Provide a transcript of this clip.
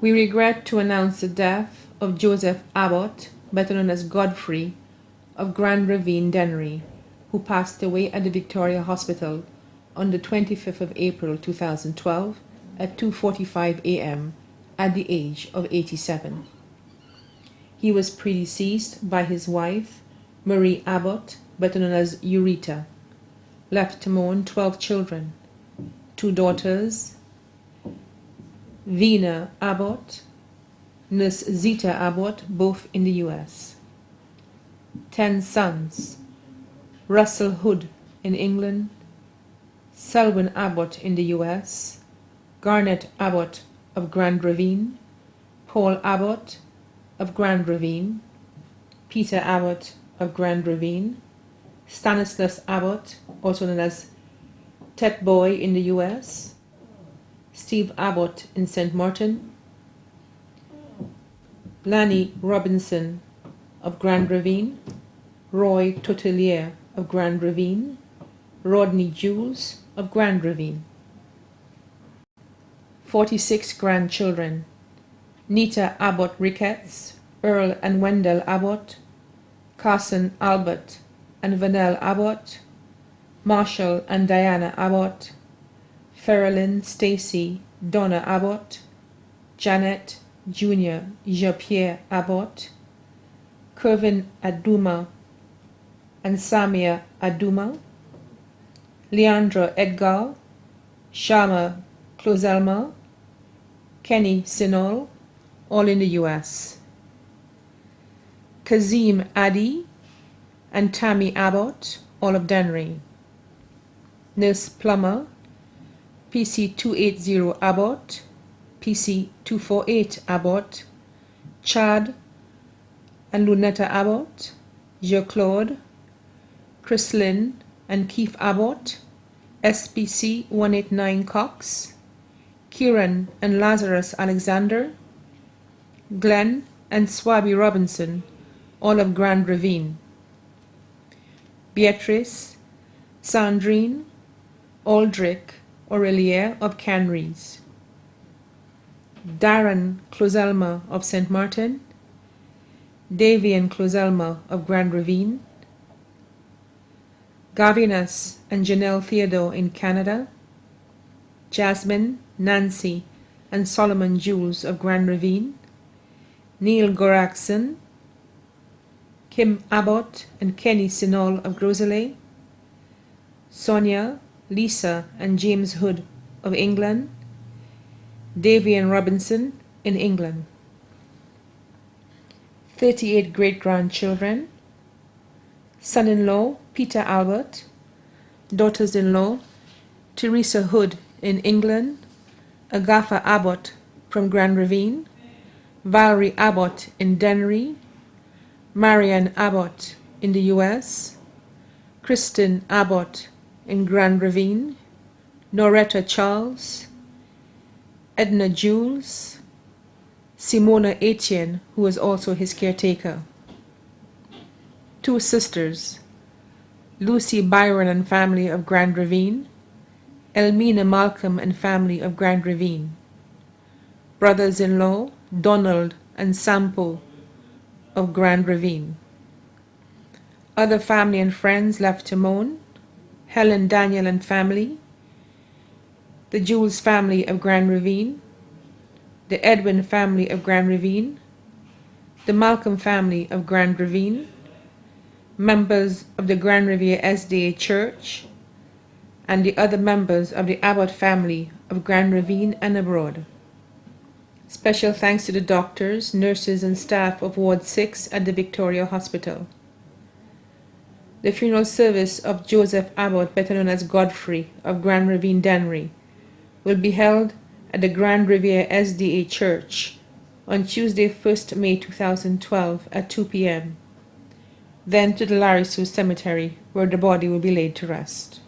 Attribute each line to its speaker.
Speaker 1: We regret to announce the death of Joseph Abbott, better known as Godfrey, of Grand Ravine, Dennery, who passed away at the Victoria Hospital on the 25th of April 2012 at 2:45 a.m. at the age of 87. He was predeceased by his wife, Marie Abbott, better known as Eureka, left to mourn 12 children, 2 daughters, Vina Abbott, Nurse Zita Abbott, both in the U.S., 10 sons, Russell Hood in England, Selwyn Abbott in the U.S., Garnet Abbott of Grand Ravine, Paul Abbott of Grand Ravine, Peter Abbott of Grand Ravine, Stanislaus Abbott, also known as Tet Boy in the U.S., Steve Abbott in St. Martin, Lanny Robinson of Grand Ravine, Roy Totelier of Grand Ravine, Rodney Jules of Grand Ravine. 46 grandchildren: Nita Abbott Ricketts, Earl and Wendell Abbott, Carson Albert and Vanell Abbott, Marshall and Diana Abbott, Ferrelyn Stacy Donna Abbott, Janet Jr. Jean-Pierre Abbott, Kervin Aduma and Samia Aduma, Leandra Edgar, Shama Clozelma, Kenny Sinol, all in the U.S., Kazim Addy and Tammy Abbott, all of Dennery, Nurse Plummer, PC280 Abbott, PC248 Abbott, Chad and Lunetta Abbott, Jean-Claude, Chrislyn and Keith Abbott, SPC 189 Cox, Kieran and Lazarus Alexander, Glenn and Swabby Robinson, all of Grand Ravine, Beatrice, Sandrine, Aldrich Aurelier of Canries, Darren Clozelma of St. Martin, Davian Clozelma of Grand Ravine, Gavinas and Janelle Theodore in Canada, Jasmine, Nancy, and Solomon Jules of Grand Ravine, Neil Goraxson, Kim Abbott and Kenny Sinol of Groselay, Sonia, Lisa, and James Hood of England, Davian Robinson in England. 38 great-grandchildren: son-in-law Peter Albert, daughters-in-law Teresa Hood in England, Agatha Abbott from Grand Ravine, Valerie Abbott in Dennery, Marianne Abbott in the U.S., Kristen Abbott in Grand Ravine, Noretta Charles, Edna Jules, Simona Etienne, who was also his caretaker. 2 sisters: Lucy Byron and family of Grand Ravine, Elmina Malcolm and family of Grand Ravine. Brothers-in-law Donald and Sampo of Grand Ravine. Other family and friends left to mourn: Helen Daniel and family, the Jules family of Grand Ravine, the Edwin family of Grand Ravine, the Malcolm family of Grand Ravine, members of the Grand Riviere SDA Church, and the other members of the Abbott family of Grand Ravine and abroad. Special thanks to the doctors, nurses, and staff of Ward 6 at the Victoria Hospital. The funeral service of Joseph Abbott, better known as Godfrey, of Grand Ravine, Dennery, will be held at the Grand Riviere SDA Church on Tuesday, 1st May 2012 at 2 p.m. Then to the Larry Sue Cemetery, where the body will be laid to rest.